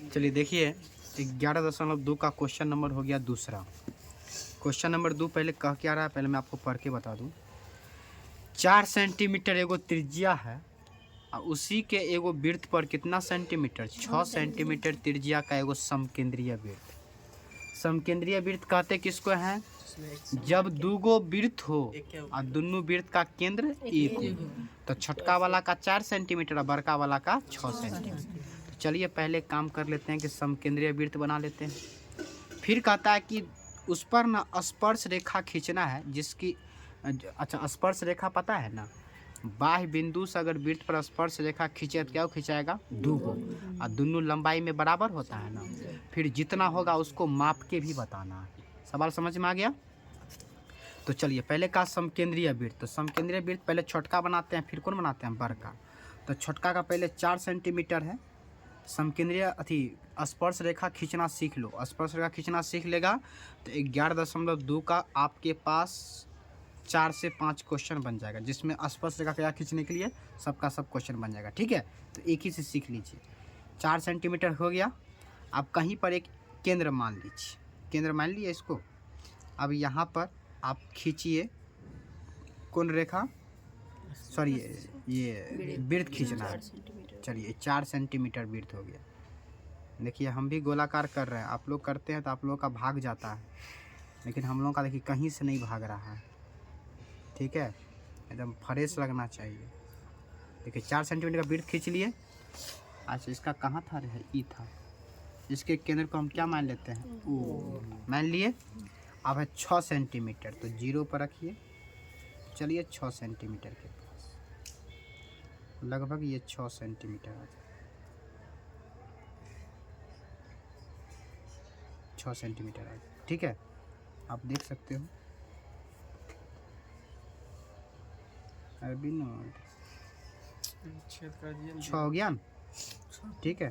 चलिए देखिए 11.2 का क्वेश्चन नंबर हो गया दूसरा। क्वेश्चन नंबर 2 पहले कह क्या रहा है, पहले मैं आपको पढ़ के बता दूं। 4 सेंटीमीटर एगो त्रिज्या है और उसी के एगो वृत्त पर कितना सेंटीमीटर, 6 सेंटीमीटर त्रिज्या का एगो समकेंद्रीय वृत्त। समकेंद्रीय वृत्त कहते किसको हैं, जब दूगो वृत्त हो और दोनों वृत्त का केंद्र एक हो। तो छोटका वाला का 4 सेंटीमीटर और बड़का वाला का 6 सेंटीमीटर। तो चलिए पहले काम कर लेते हैं कि समकेंद्रीय वृत्त बना लेते हैं। फिर कहता है कि उस पर ना स्पर्श रेखा खींचना है जिसकी, अच्छा स्पर्श रेखा पता है ना, बाह्य बिंदु से अगर वृत्त पर स्पर्श रेखा खींचे तो क्या खींचाएगा, दूगो, और दोनों लंबाई में बराबर होता है ना। फिर जितना होगा उसको माप के भी बताना है। सवाल समझ में आ गया। तो चलिए पहले का समकेंद्रीय वृत्त, तो समकेंद्रीय वृत्त पहले छोटका बनाते हैं फिर कौन बनाते हैं, बड़का। तो छोटका का पहले 4 सेंटीमीटर है। समकेंद्रीय स्पर्श रेखा खींचना सीख लो, स्पर्श रेखा खींचना सीख लेगा तो 11.2 का आपके पास 4 से 5 क्वेश्चन बन जाएगा, जिसमें स्पर्श रेखा क्या खींचने के लिए सबका सब क्वेश्चन बन जाएगा। ठीक है, तो एक ही से सीख लीजिए। 4 सेंटीमीटर हो गया। अब कहीं पर एक केंद्र मान लीजिए, केंद्र मान लिए इसको। अब यहाँ पर आप खींचिए कौन रेखा, सॉरी ये वृत्त खींचना है। चलिए 4 सेंटीमीटर वृत्त हो गया। देखिए हम भी गोलाकार कर रहे हैं, आप लोग करते हैं तो आप लोगों का भाग जाता है, लेकिन हम लोगों का देखिए कहीं से नहीं भाग रहा है। ठीक है, एकदम फ्रेश लगना चाहिए। देखिए 4 सेंटीमीटर का वृत्त खींच लिए। अच्छा इसका कहाँ था, रहे ई था, इसके केंद्र को हम क्या मान लेते हैं, ओ मान लिए। अब है 6 सेंटीमीटर, तो 0 पर रखिए। चलिए 6 सेंटीमीटर के पास लगभग ये 6 सेंटीमीटर आ जाए, 6 सेंटीमीटर आ जाए। ठीक है, आप देख सकते हो। अभी न 6 हो गया ना। ठीक है,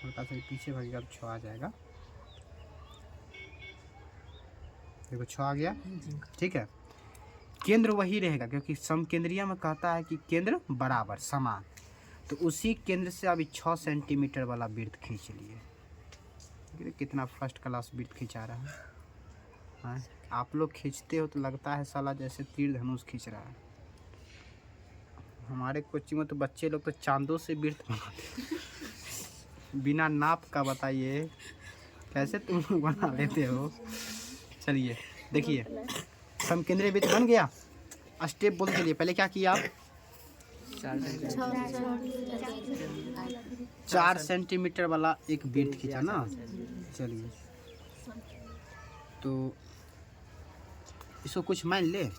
हल्का सा पीछे भागेगा तो 6 आ जाएगा। देखो 6 आ गया। ठीक है, केंद्र वही रहेगा क्योंकि समकेंद्रीय में कहता है कि केंद्र बराबर समान। तो उसी केंद्र से अभी 6 सेंटीमीटर वाला वृत्त खींच लिए। कितना फर्स्ट क्लास वृत्त खींचा रहा है, हाँ? आप लोग खींचते हो तो लगता है साला जैसे तीर धनुष खींच रहा है। हमारे कोचिंग में तो बच्चे लोग तो चांदों से वृत्त बनाते हैं बिना नाप का। बताइए कैसे तुम लोग बना लेते हो। चलिए देखिए समकेंद्रीय वृत्त बन गया। स्टेप बोल के लिए पहले क्या किया आप, 4 सेंटीमीटर वाला एक वृत्त खींचा ना। चलिए तो इसको कुछ मान ले।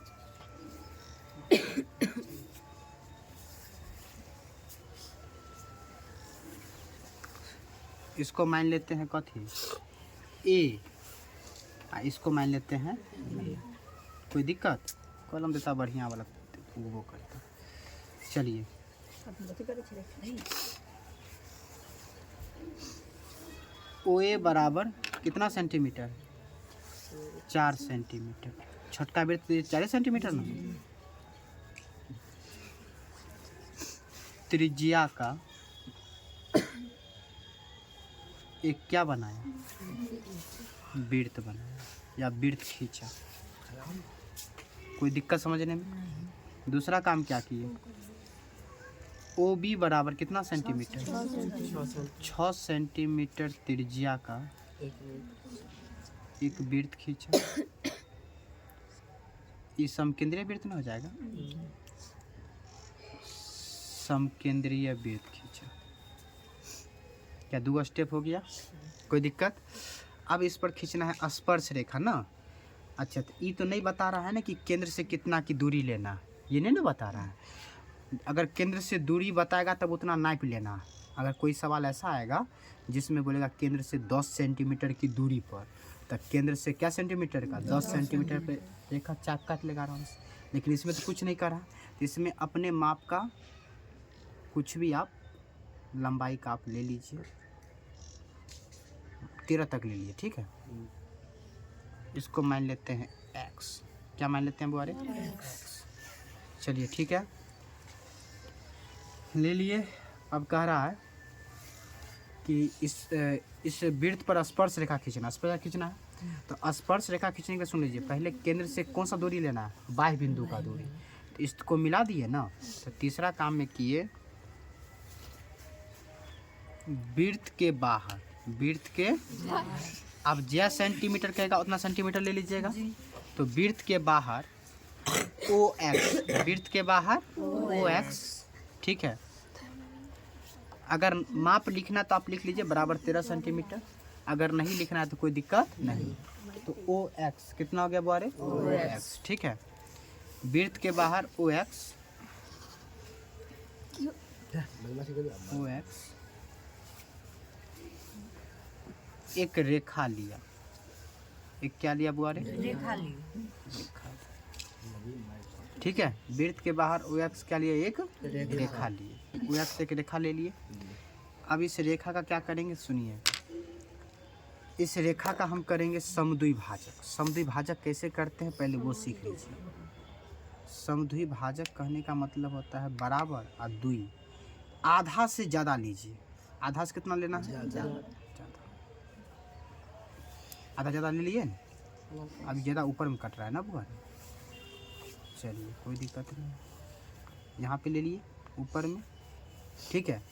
इसको मान लेते हैं कथी, ए, इसको मान लेते हैं बी। कोई दिक्कत, कलम देता बढ़िया वाला वो करता। चलिए ओ ए बराबर कितना सेंटीमीटर, 4 सेंटीमीटर। छोटका वृत्त 4 सेंटीमीटर ना। त्रिज्या का एक क्या बनाया, वृत्त बनाया या वृत्त खींचा। कोई दिक्कत समझने में। दूसरा काम क्या किए, ओ बी बराबर कितना सेंटीमीटर, 6 सेंटीमीटर त्रिज्या का एक वृत्त खींचा। ये समकेंद्रीय वृत्त में हो जाएगा, समकेंद्रीय वृत्त खींचा। क्या 2 स्टेप हो गया, कोई दिक्कत। अब इस पर खींचना है स्पर्श रेखा ना। अच्छा तो ये तो नहीं बता रहा है ना कि केंद्र से कितना की दूरी लेना, ये नहीं ना बता रहा है। अगर केंद्र से दूरी बताएगा तब उतना नाप लेना। अगर कोई सवाल ऐसा आएगा जिसमें बोलेगा केंद्र से 10 सेंटीमीटर की दूरी पर, तब केंद्र से क्या सेंटीमीटर का 10 सेंटीमीटर पे रेखा चाप काट लेगा आराम से। लेकिन इसमें तो कुछ नहीं करा, इसमें अपने माप का कुछ भी आप लंबाई का आप ले लीजिए, 13 तक ले लिए। ठीक है, इसको मान लेते हैं x। क्या मान लेते हैं बुआरे, x। चलिए ठीक है, ले लिए। अब कह रहा है कि इस वृत्त पर स्पर्श रेखा खींचना, स्पर्श रेखा खींचना है। तो स्पर्श रेखा खींचने के सुन लीजिए, पहले केंद्र से कौन सा दूरी लेना है, बाह्य बिंदु का दूरी। तो इसको मिला दिए ना, तो तीसरा काम में किए वृत्त के बाहर, वृत्त के अब जै सेंटीमीटर कहेगा उतना सेंटीमीटर ले लीजिएगा। तो वृत्त के बाहर OX, वृत्त के बाहर OX, ठीक है। अगर माप लिखना तो आप लिख लीजिए बराबर 13 सेंटीमीटर, अगर नहीं लिखना है तो कोई दिक्कत नहीं। तो OX कितना हो गया बुआरे, OX, ठीक है। वृत्त के बाहर OX एक रेखा लिया, एक क्या लिया बुआरे, रेखा ली, ठीक है। वृत्त के बाहर OX क्या लिए, एक रेखा लिए, OX एक रेखा ले लिए। अब इस रेखा का क्या करेंगे सुनिए, इस रेखा का हम करेंगे समद्विभाजक। समद्विभाजक कैसे करते हैं पहले वो सीख लीजिए। समद्विभाजक कहने का मतलब होता है बराबर और दुई, आधा से ज़्यादा लीजिए। आधा से कितना लेना है, ज़्यादा। आधा ज़्यादा ले लिए ना, अभी ज़्यादा ऊपर में कट रहा है ना बुआ, चलिए कोई दिक्कत नहीं। यहाँ पे ले लिए ऊपर में, ठीक है।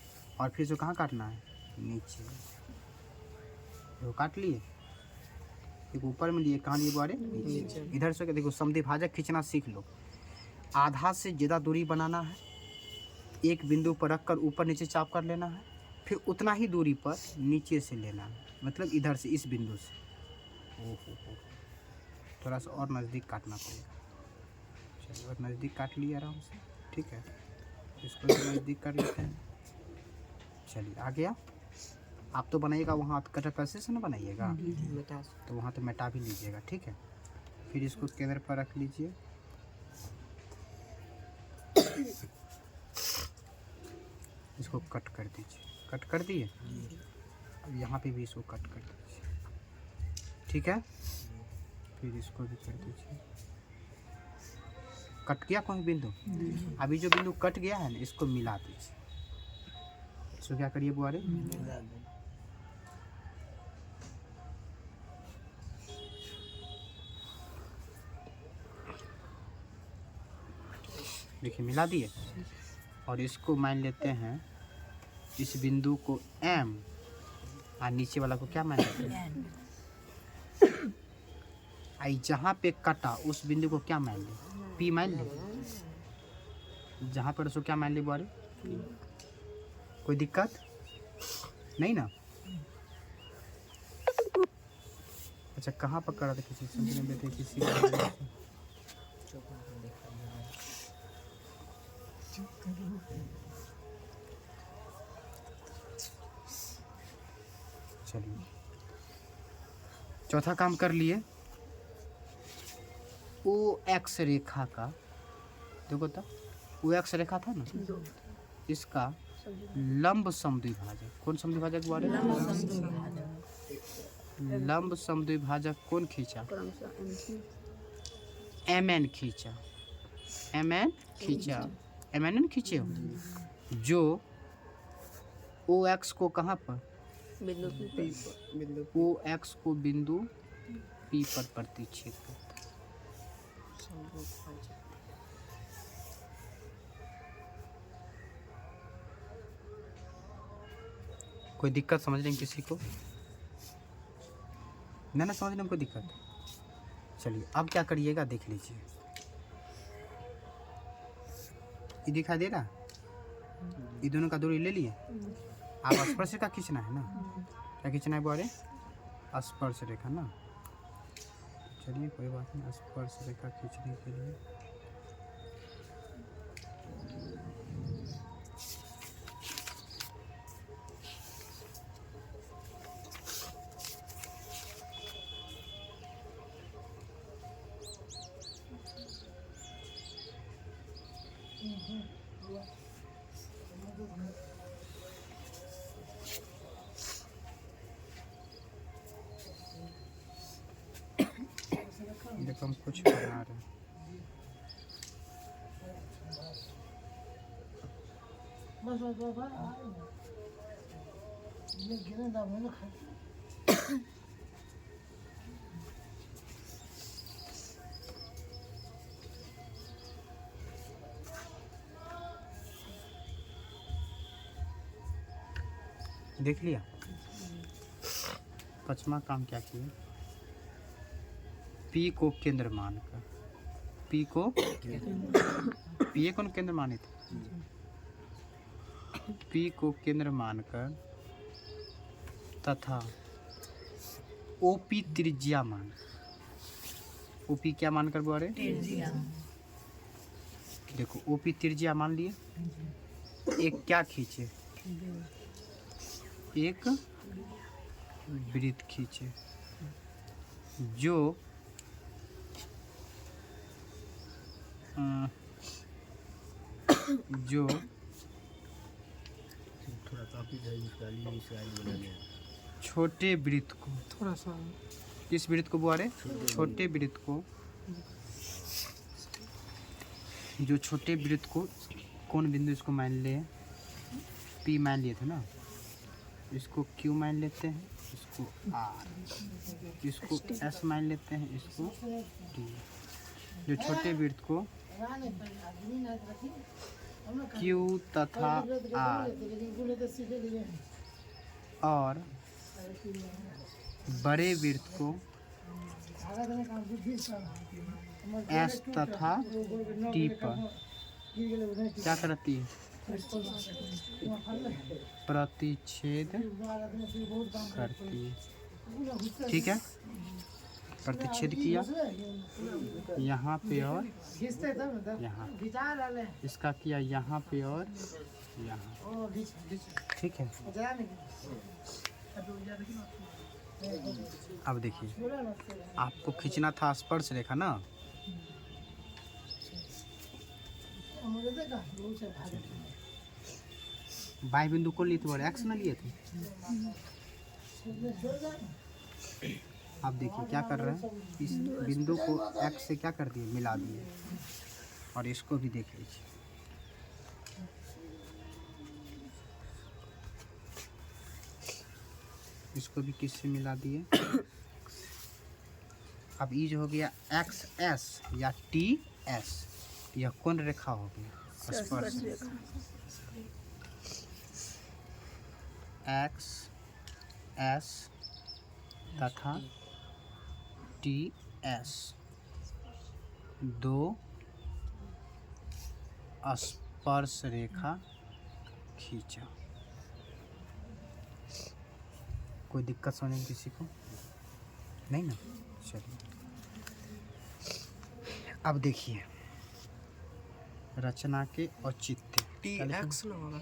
और फिर जो कहाँ काटना है, नीचे, वो काट लिए। देखो ऊपर में लिए, कहाँ लिए बुआरे, नीचे। इधर से देखो समद्विभाजक खींचना सीख लो। आधा से ज़्यादा दूरी बनाना है, एक बिंदु पर रख कर ऊपर नीचे चाप कर लेना है, फिर उतना ही दूरी पर नीचे से लेना है, मतलब इधर से, इस बिंदु से। ओहो, थोड़ा सा और नज़दीक काटना पड़ेगा। चलिए और नज़दीक काट लिया आराम से, ठीक है। इसको भी नज़दीक कर लेते हैं। चलिए आ गया। आप तो बनाइएगा वहाँ कटर पैसे से ना बनाइएगा, तो वहाँ तो मिटा भी लीजिएगा, ठीक है। फिर इसको केंद्र पर रख लीजिए। इसको कट कर दीजिए, कट कर दिए। अब यहाँ पे भी इसको कट कर दीजिए, ठीक है। फिर इसको भी कर दीजिए। कट गया कोई बिंदु, अभी जो बिंदु कट गया है ना इसको मिला दीजिए। इसको क्या करिए बुआरे, देखिए मिला दिए। और इसको मान लेते हैं, इस बिंदु को M और नीचे वाला को क्या मान लेते हैं, आई जहाँ पे कटा उस बिंदु को क्या मान ले, P मान ले। जहाँ पर उसको क्या मान ले बुआरे, कोई दिक्कत नहीं ना। अच्छा कहाँ पर करा था, किसी समझने में थे, किसी चलिए चौथा काम कर लिए। OX रेखा का, देखो तो OX रेखा था ना, इसका लंब समद्विभाजक, कौन समद्विभाजक बोले, लंब समद्विभाजक कौन खींचा, MN खींचा, MN खींचा, MN खींचे हो, जो OX को कहाँ पर, OX को बिंदु P पर प्रतिच्छेद करता है। कोई दिक्कत समझ रहे हैं किसी को, ना समझने में कोई दिक्कत। चलिए अब क्या करिएगा देख लीजिए, ये दिखाई दे रहा, ये दोनों का दूरी ले लिए। आप स्पर्श रेखा खींचना है ना, क्या खींचना है बोले, स्पर्श रेखा ना। चलिए कोई बात नहीं, स्पर्श रेखा खींचने के लिए देखो हम कुछ बना रहे हैं। देख लिया। पांचवा काम क्या किया, पी को केंद्र मानकर, पी को पी कौन केंद्र मानित, पी को केंद्र मानकर तथा ओपी त्रिज्या मान, ओपी क्या मानकर बोले, देखो ओपी त्रिज्या मान लिए, एक क्या खींचे, एक वृत्त खींचे जो जो थोड़ा काफी छोटे वृत्त को, थोड़ा सा किस वृत्त को बोले, छोटे वृत्त को, जो छोटे वृत्त को कौन बिंदु, इसको मान ले पी मान लिए थे ना, इसको क्यू मान लेते हैं, इसको आर, इसको एस मान लेते हैं, इसको टी। जो छोटे वृत्त को क्यू तथा आर और बड़े वृत्त को एस तथा टी पर क्या करती है, प्रतिच्छेद करती है। ठीक है, प्रतिच्छेद किया यहाँ पे और यहाँ, इसका किया यहाँ पे और यहाँ। ठीक है, अब देखिए आपको खींचना था स्पर्श रेखा ना, बाई बिंदु को लिए थे, एक्स ना लिए थे। अब देखिए क्या कर रहे हैं, इस बिंदु को एक्स से क्या कर दिए, मिला दिए, और इसको भी देख लीजिए, इसको भी किससे मिला दिए। अब ये जो हो गया एक्स एस या टी एस, यह कौन रेखा हो गया, स्पर्श एक्स एस तथा टी एस दो स्पर्श रेखा खींचा। कोई दिक्कत सुने किसी को नहीं ना, चलिए अब देखिए रचना के औचित्य, टी एक्स ना होगा,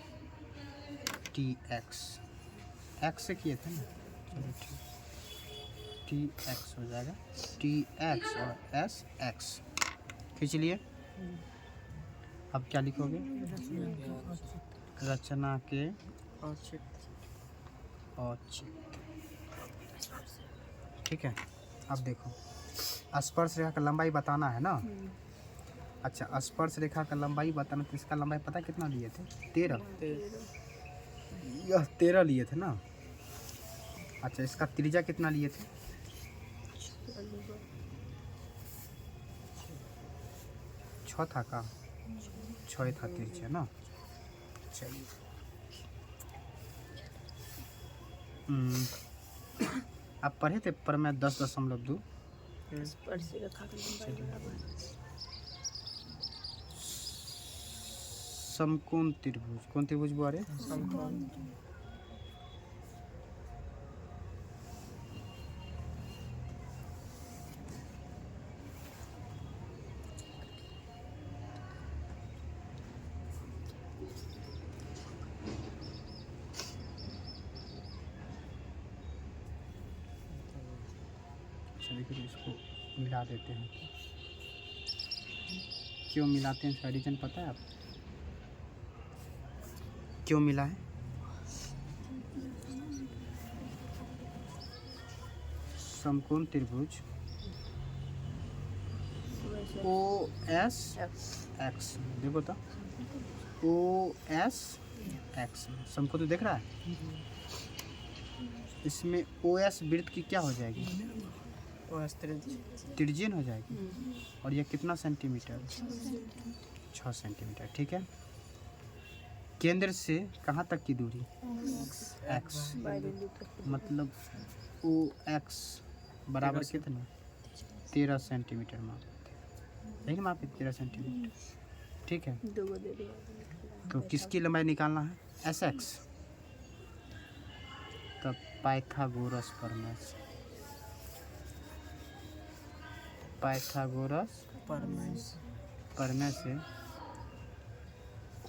टी एक्स, एक्स से किए थे ना, चलो ठीक, टी एक्स हो जाएगा, टी एक्स और एस एक्स खींच लिए। अब क्या लिखोगे, रचना के औचित्य। ठीक है, अब देखो स्पर्श रेखा का लंबाई बताना है ना। अच्छा, स्पर्श रेखा का लंबाई बताना, तो इसका लंबाई पता कितना लिए थे, 13, यह 13 लिए थे ना। अच्छा, इसका त्रिज्या कितना लिए थे, 6 था का, 6 था त्रिज्या ना। चलिए आप पढ़े थे पर मैं 10.2। समकोण त्रिभुज, कौन त्रिभुज बोले, चलिए इसको मिला देते हैं। क्यों मिलाते हैं, इसका रीजन पता है आपको, क्यों मिला है, समकोण त्रिभुज ओ एस एक्स, देखो तो ओ एस एक्स, समकोण तो देख रहा है, इसमें ओ एस वृत्त की क्या हो जाएगी? त्रिज्यीन हो जाएगी। और ये कितना सेंटीमीटर? 6 सेंटीमीटर। ठीक है। केंद्र से कहाँ तक की दूरी? एक्स, मतलब ओ एक्स बराबर कितना? 13 सेंटीमीटर माप। यही माप 13 सेंटीमीटर। ठीक है। तो किसकी लंबाई निकालना है? S x. तब पाइथागोरस प्रमेय से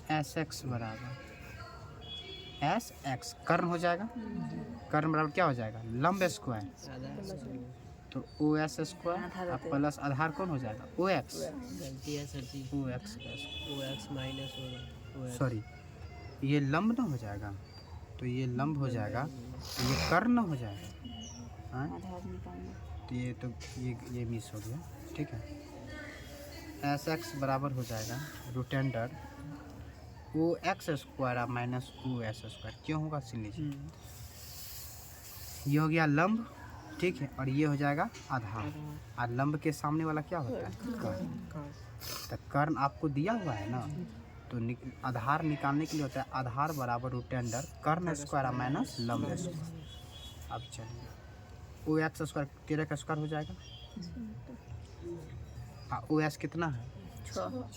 एस एक्स बराबर एस एक्स कर्ण हो जाएगा। कर्ण बराबर क्या हो जाएगा? लंब स्क्वायर। तो ओ एस स्क्वायर अब प्लस आधार कौन हो जाएगा? ओ एक्स। सॉरी, ये लंब ना हो जाएगा, तो ये लंब हो जाएगा, तो ये कर्ण हो जाएगा। हाँ, तो ये मिस हो गया। ठीक है। एस एक्स बराबर हो जाएगा root under O X square minus O S square. क्यों होगा सुन लीजिए। ये हो गया लंब। ठीक है। और ये हो जाएगा आधार। और लंब के सामने वाला क्या होता है? कर्ण। तो कर्ण आपको दिया हुआ है ना, तो आधार निकालने के लिए होता है आधार बराबर रूट अंडर कर्ण स्क्वायर माइनस लंब स्क्वायर। अब चलिए ओ एक्स स्क्वायर 13 का स्क्वायर हो जाएगा। ओ एस कितना है? 6 का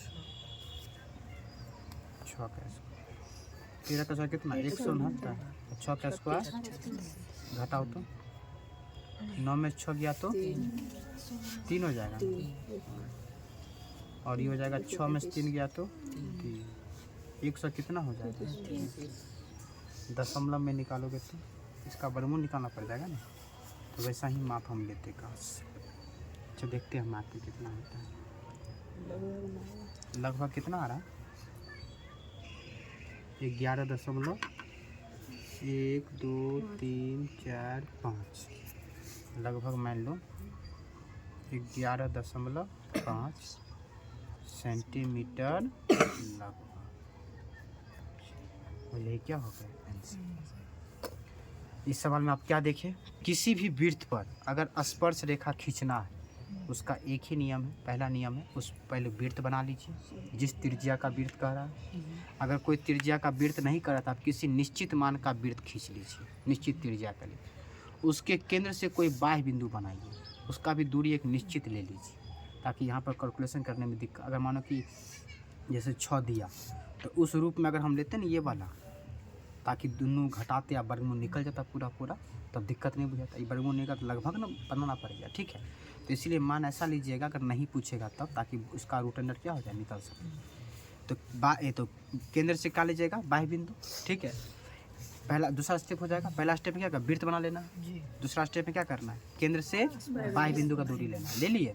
स्क्वायर। 13 का स्क्वायर कितना? 169। 6 का स्क्वायर घटाओ तो 9 में 6 गया तो 3 हो जाएगा। और ये हो जाएगा 6 में 3 गया तो 100 कितना हो जाएगा? दशमलव में निकालोगे तो इसका वर्गमूल निकालना पड़ जाएगा ना। तो वैसा ही माप हम लेते काश। अच्छा देखते हैं माप के कितना होता है। लगभग कितना आ रहा है? 11.1 2 3 4 5 लगभग मान लो 11.5 सेंटीमीटर लगभग। यही क्या हो गया आंसर। इस सवाल में आप क्या देखें? किसी भी वृत्त पर अगर स्पर्श रेखा खींचना है, उसका एक ही नियम है। पहला नियम है उस पहले वृत्त बना लीजिए जिस त्रिज्या का वृत्त कह रहा है। अगर कोई त्रिज्या का वृत्त नहीं कर रहा तो आप किसी निश्चित मान का वृत्त खींच लीजिए निश्चित त्रिज्या के लिए। उसके केंद्र से कोई बाह्य बिंदु बनाइए, उसका भी दूरी एक निश्चित ले लीजिए ताकि यहाँ पर कैलकुलेशन करने में दिक्कत। अगर मानो कि जैसे 6 दिया तो उस रूप में अगर हम लेते ना ये वाला, ताकि दोनों घटाते या वर्गमूल निकल जाता पूरा, तब दिक्कत नहीं बुझाता। ये वर्गमूल निकल तो लगभग ना बनाना पड़ेगा। ठीक है। तो इसलिए मान ऐसा लीजिएगा अगर नहीं पूछेगा तब, ताकि उसका रूट अंडर क्या हो जाए निकल सके। तो केंद्र से क्या लीजिएगा? बाह्य बिंदु। ठीक है। पहला दूसरा स्टेप हो जाएगा। पहला स्टेप में क्या करना? वृत्त बना लेना। दूसरा स्टेप में क्या करना है? केंद्र से बाह्य बिंदु का दूरी लेना। ले लिए।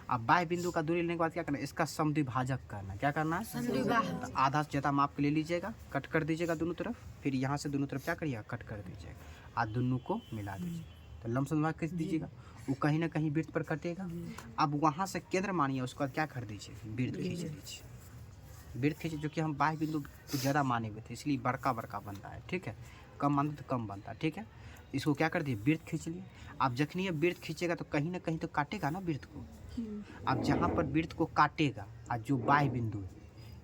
अब बाह्य बिंदु का दूरी लेने के बाद क्या करना है? इसका समद्विभाजक करना। क्या करना है? तो आधा से ज़्यादा माप के ले लीजिएगा, कट कर दीजिएगा दोनों तरफ। फिर यहाँ से दोनों तरफ क्या करिएगा? कट कर दीजिएगा। आज दोनों को मिला दीजिए तो लमसम भाग खींच दीजिएगा। वो कहीं ना कहीं वृत्त पर कटेगा। अब वहाँ से केंद्र मानिए, उसके बाद क्या कर दीजिए? वृत्त खींच लीजिए। वृत्त खींचे जो कि हम बाह्य बिंदु को ज़्यादा माने हुए थे, इसलिए बड़का बनता है। ठीक है। कम मानते तो कम बनता है। ठीक है। इसको क्या कर दिए? वृत्त खींच लिए। आप जखनी ये वृत्त खींचेगा तो कहीं ना कहीं तो काटेगा ना वृत्त को। अब जहाँ पर वृत्त को काटेगा और जो बाह्य बिंदु है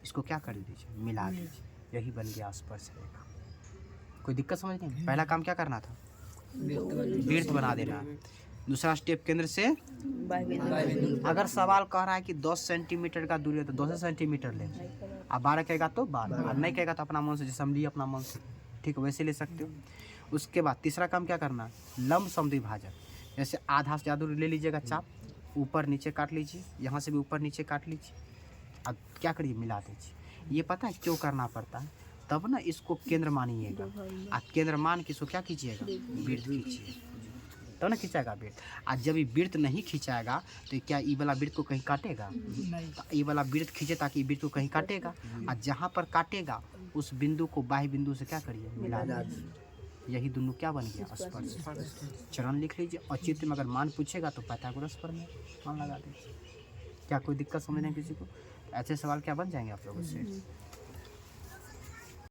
इसको क्या कर दीजिए? मिला दीजिए। यही बन गया स्पर्श रेखा। कोई दिक्कत समझ नहीं? पहला काम क्या करना था? वृत्त बना देना। दूसरा स्टेप केंद्र से अगर सवाल कह रहा है कि 10 सेंटीमीटर का दूरी है तो 10 सेंटीमीटर ले। अब 12 कहेगा तो 12, और नहीं कहेगा तो अपना मन से, जैसे हम लिए अपना मन से। ठीक है, वैसे ले सकते हो। उसके बाद तीसरा काम क्या करना? लंब समद्विभाजक। जैसे आधा से ज़्यादा दूरी ले लीजिएगा चाप, ऊपर नीचे काट लीजिए, यहाँ से भी ऊपर नीचे काट लीजिए। अब क्या करिए? मिला दीजिए। ये पता है क्यों करना पड़ता है? तब ना इसको केंद्र मानिएगा। आप केंद्र मान के इसको क्या कीजिएगा? वृत्त खींचिए, तब ना खींचाएगा वृत्त। आज जब ये वृत्त नहीं खींचाएगा तो क्या ये वाला वृत्त को कहीं काटेगा? तो ये वाला वृत्त खींचे ताकि वृत्त को कहीं काटेगा। और जहाँ पर काटेगा उस बिंदु को बाह्य बिंदु से क्या करिए? मिला दीजिए। यही दोनों क्या बन गया? स्पर्श। चरण लिख लीजिए। और चित्र में अगर मान पूछेगा तो पाइथागोरस प्रमेय मान लगा दीजिए। क्या कोई दिक्कत समझ नहीं किसी को? ऐसे सवाल क्या बन जाएंगे आप लोगों से?